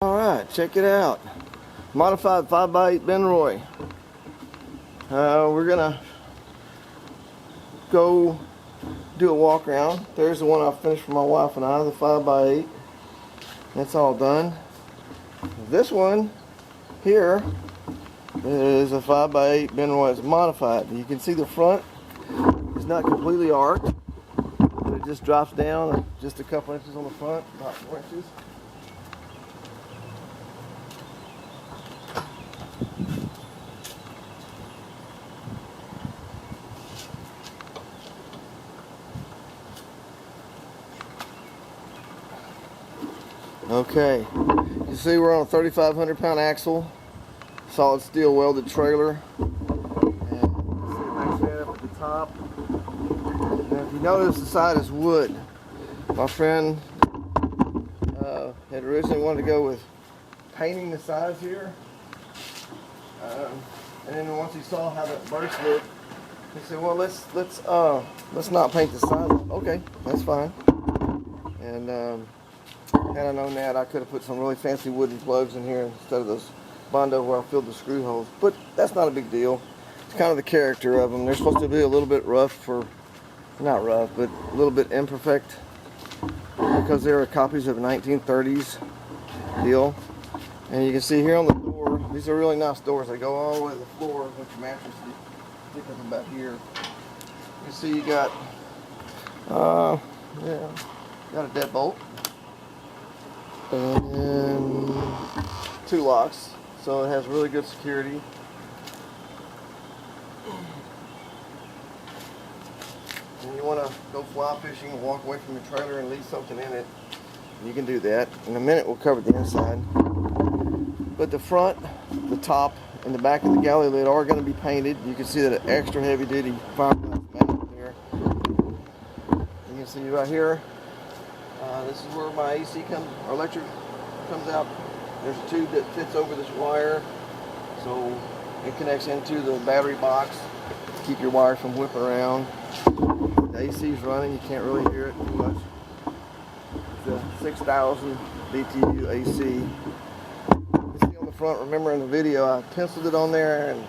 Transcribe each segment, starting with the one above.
Alright, check it out. Modified 5x8 Benroy. We're gonna go do a walk around. There's the one I finished for my wife and I, the 5x8. That's all done. This one here is a 5x8 Benroy. It's modified. You can see the front is not completely arced, but it just drops down just a couple inches on the front, about 4 inches. Okay, you see we're on a 3,500 pound axle, solid steel welded trailer, and nice fan up at the top. And if you notice, the side is wood. My friend had originally wanted to go with painting the sides here, and then once he saw how that burst looked, he said, "Well, let's not paint the sides." Okay, that's fine. And had I known that, I could have put some really fancy wooden plugs in here instead of those Bondo where I filled the screw holes. But that's not a big deal. It's kind of the character of them. They're supposed to be a little bit rough, not rough, but a little bit imperfect, because they're copies of a 1930s deal. And you can see here on the door, these are really nice doors. They go all the way to the floor with your mattress sticking up about here. You can see you got, got a deadbolt. And then 2 locks, so it has really good security. And you want to go fly fishing and walk away from your trailer and leave something in it, you can do that. In a minute we'll cover the inside. But the front, the top, and the back of the galley lid are going to be painted. You can see that an extra heavy duty fiberglass paint there. You can see right here. This is where my AC or electric comes out. There's a tube that fits over this wire, so it connects into the battery box to keep your wire from whipping around. The AC is running, you can't really hear it too much. It's a 6,000 BTU AC. You see on the front, remember in the video, I penciled it on there and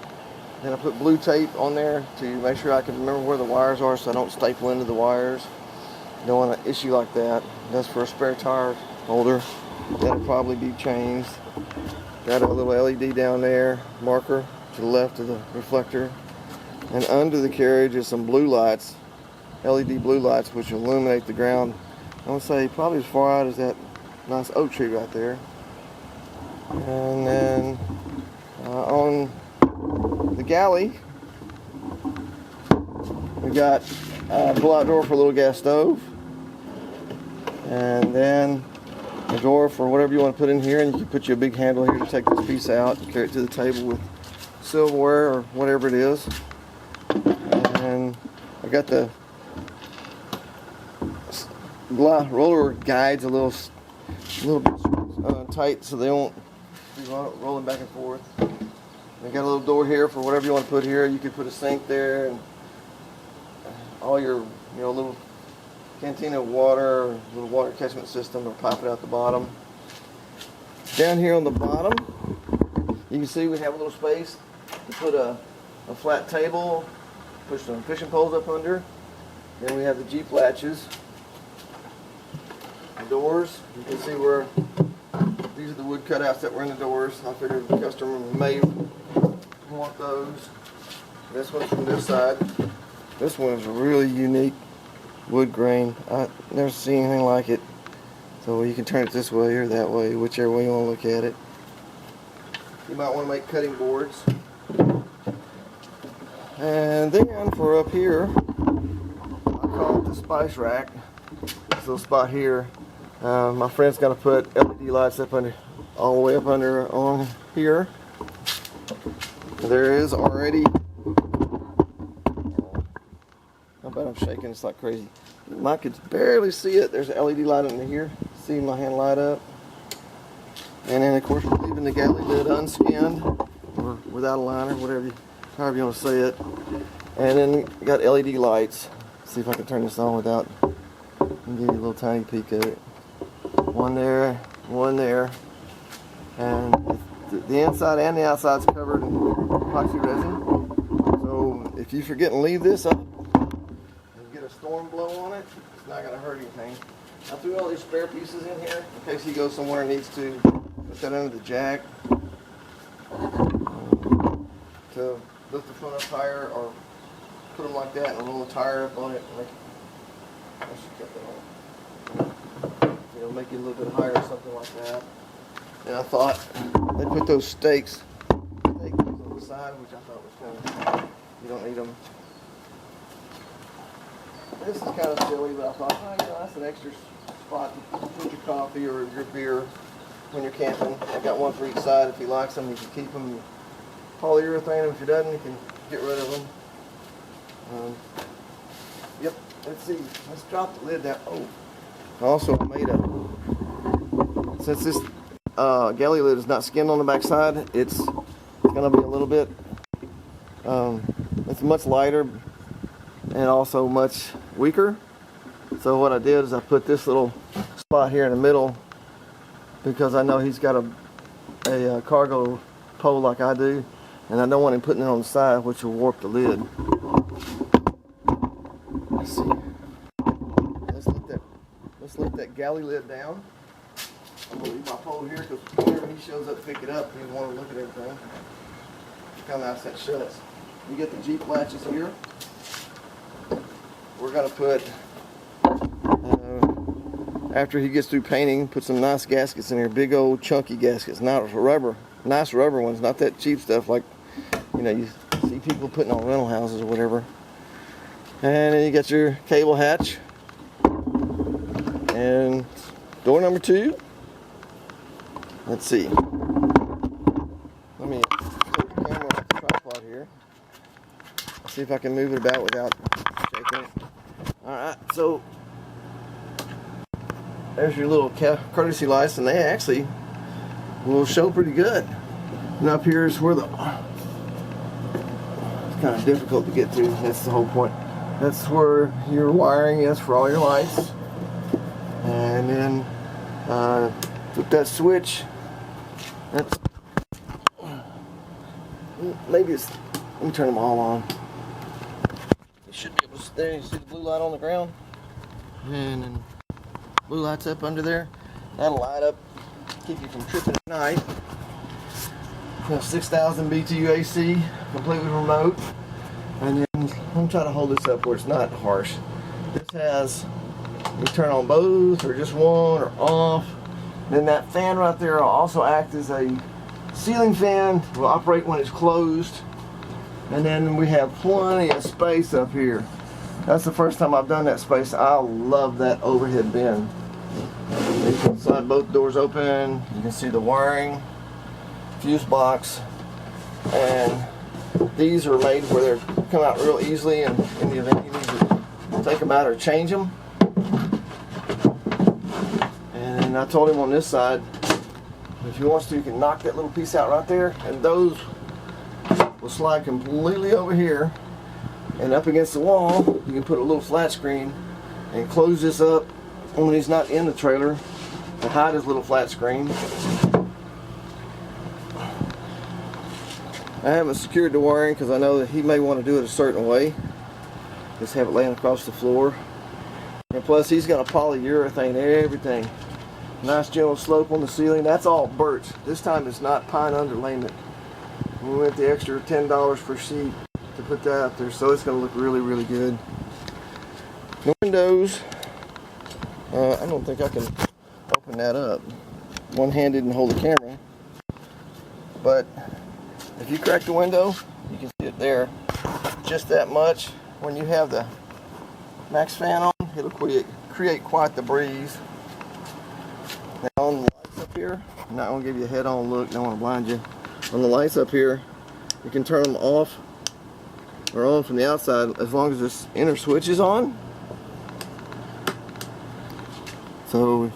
then I put blue tape on there to make sure I can remember where the wires are so I don't staple into the wires. Don't want an issue like that. That's for a spare tire holder. That'll probably be changed. Got a little LED down there, marker to the left of the reflector. And under the carriage is some blue lights, LED blue lights, which illuminate the ground. I want to say probably as far out as that nice oak tree right there. And then on the galley, we got a pull-out drawer for a little gas stove, and then a drawer for whatever you want to put in here, and you can put you a big handle here to take this piece out and carry it to the table with silverware or whatever it is. And I got the roller guides a little bit tight so they won't be rolling back and forth. I got a little door here for whatever you want to put here. You could put a sink there and all your little cantina of water, or little water catchment system, or pipe it out the bottom. Down here on the bottom, you can see we have a little space to put a flat table, push some fishing poles up under. Then we have the Jeep latches. The doors, you can see where these are the wood cutouts that were in the doors. I figured the customer may want those. This one's from this side. This one is a really unique wood grain. I've never seen anything like it. So you can turn it this way or that way, whichever way you want to look at it. You might want to make cutting boards. And then for up here, I call it the spice rack. This little spot here. My friend's got to put LED lights up under, all the way up under on here. There is already. I bet I'm shaking, it's like crazy. I could barely see it. There's an LED light under here. See my hand light up. And then of course we're leaving the galley lid unskinned or without a liner, however you want to say it. And then got LED lights. See if I can turn this on without, and give you a little tiny peek of it. One there, and the inside and the outside is covered in epoxy resin. So if you forget and leave this up and get a storm blow on it, it's not going to hurt anything. I threw all these spare pieces in here in case he goes somewhere and needs to put that under the jack to lift the front up higher, or put them like that and roll the tire up on it. I should cut that off. You know, make it a little bit higher or something like that. And I thought they put those stakes on the side, which I thought was kind of, you don't need them. This is kind of silly, but I thought, oh, you know, that's an extra spot to put your coffee or your beer when you're camping. I got one for each side. If he likes them, you can keep them. Polyurethane them. If he doesn't, you can get rid of them. Yep. Let's see. Let's drop the lid down. Oh. Also, I made a. Since this galley lid is not skinned on the back side, it's going to be a little bit. It's much lighter and also much weaker. So what I did is I put this little spot here in the middle because I know he's got a cargo pole like I do, and I don't want him putting it on the side, which will warp the lid. Let's see. Let's lift that galley lid down. I'm gonna leave my pole here because whenever he shows up to pick it up, he want to look at everything. Look how nice that shuts. You get the Jeep latches here. We're gonna put, after he gets through painting, put some nice gaskets in there, big old chunky gaskets, not rubber, nice rubber ones, not that cheap stuff like, you know, you see people putting on rental houses or whatever. And then you got your cable hatch, and door number 2. Let's see. Let me take the camera off the tripod here. See if I can move it about without shaking it. Alright, so there's your little courtesy lights, and they actually will show pretty good. And up here is where it's kind of difficult to get to. That's the whole point. That's where your wiring is for all your lights. And then with that switch, that's maybe it's. Let me turn them all on. You should be able to stay. You see the blue light on the ground, and then blue lights up under there. That'll light up, keep you from tripping at night. 6,000 BTU AC, completely remote. And then I'm trying to hold this up where it's not harsh. This has, you turn on both or just one or off. Then that fan right there will also act as a ceiling fan. Will operate when it's closed. And then we have plenty of space up here. That's the first time I've done that space. I love that overhead bin. You can slide both doors open. You can see the wiring, fuse box, and these are made where they come out real easily, and in the event you need to take them out or change them. And I told him on this side, if he wants to, you can knock that little piece out right there, and those will slide completely over here and up against the wall. You can put a little flat screen and close this up when he's not in the trailer to hide his little flat screen. I haven't secured the wiring because I know that he may want to do it a certain way. Just have it laying across the floor. And plus he's got a polyurethane everything. Nice gentle slope on the ceiling. That's all birch. This time it's not pine underlayment. We went the extra $10 per sheet to put that up there, so it's going to look really, really good. The windows, I don't think I can open that up one-handed and hold the camera, but if you crack the window, you can see it there, just that much. When you have the max fan on, it'll create quite the breeze. Now on the lights up here, I'm not going to give you a head-on look, don't want to blind you. On the lights up here, you can turn them off or on from the outside as long as this inner switch is on. So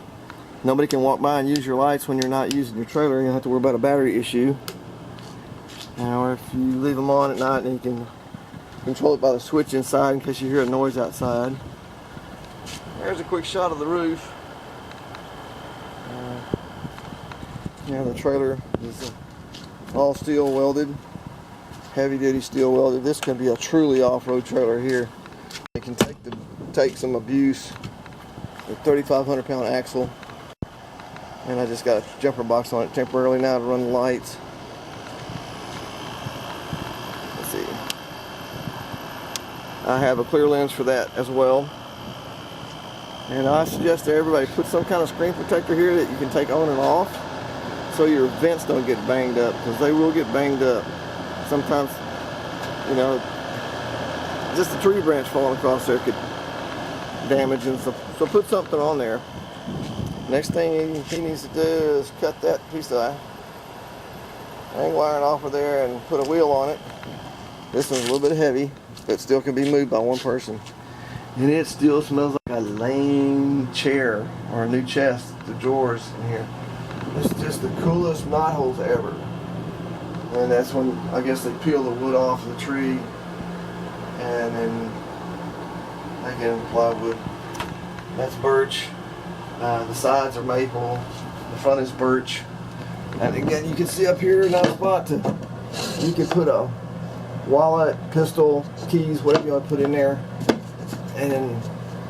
nobody can walk by and use your lights when you're not using your trailer. You don't have to worry about a battery issue. Or if you leave them on at night, then you can control it by the switch inside in case you hear a noise outside. There's a quick shot of the roof. Now the trailer is all steel welded, heavy duty steel welded. This can be a truly off-road trailer here. It can take some abuse. The 3,500 pound axle, and I just got a jumper box on it temporarily now to run the lights. Let's see. I have a clear lens for that as well. And I suggest to everybody put some kind of screen protector here that you can take on and off so your vents don't get banged up, because they will get banged up. Sometimes, you know, just a tree branch falling across there could damage and stuff. So put something on there. Next thing he needs to do is cut that piece of hang wiring off of there and put a wheel on it. This one's a little bit heavy, but still can be moved by one person. And it still smells like a lame chair or a new chest, the drawers in here. It's just the coolest knot holes ever. And that's when I guess they peel the wood off of the tree and then they get in plywood. That's birch. The sides are maple. The front is birch. And again, you can see up here, nice spot to, you can put a wallet, pistol, keys, whatever you want to put in there. And then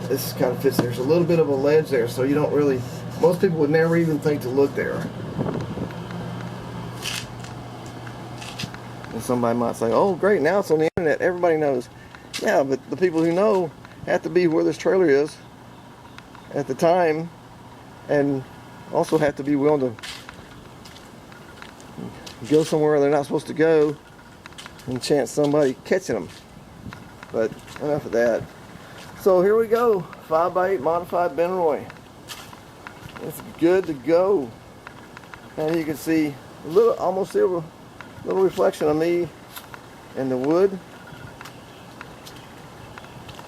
this kind of fits. There's a little bit of a ledge there, so you don't really, most people would never even think to look there. And somebody might say, oh great, now it's on the internet, everybody knows. Yeah, but the people who know have to be where this trailer is at the time, and also have to be willing to go somewhere they're not supposed to go and chance somebody catching them. But enough of that. So here we go, 5x8 modified Benroy. It's good to go. And you can see a little, almost a little reflection of me in the wood.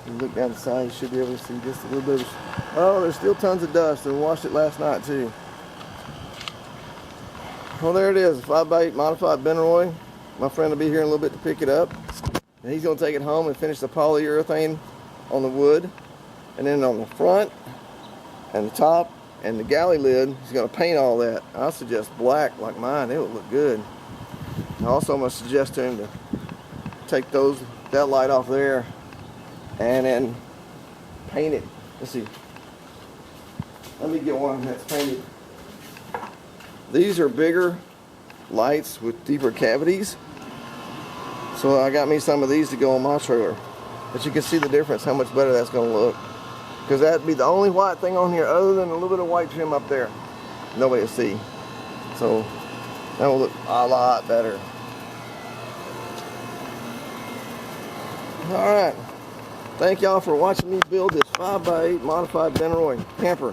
You look down the side, you should be able to see just a little bit of, oh, there's still tons of dust. And we washed it last night too. Well, there it is, 5x8 modified Benroy. My friend will be here in a little bit to pick it up. And he's gonna take it home and finish the polyurethane on the wood, and then on the front and the top and the galley lid, he's going to paint all that. I suggest black like mine. It would look good. I also must suggest to him to take that light off there and then paint it. Let's see. Let me get one that's painted. These are bigger lights with deeper cavities, so I got me some of these to go on my trailer. But you can see the difference, how much better that's going to look. Because that'd be the only white thing on here other than a little bit of white trim up there. Nobody will see. So that will look a lot better. Alright. Thank y'all for watching me build this 5x8 modified Benroy camper.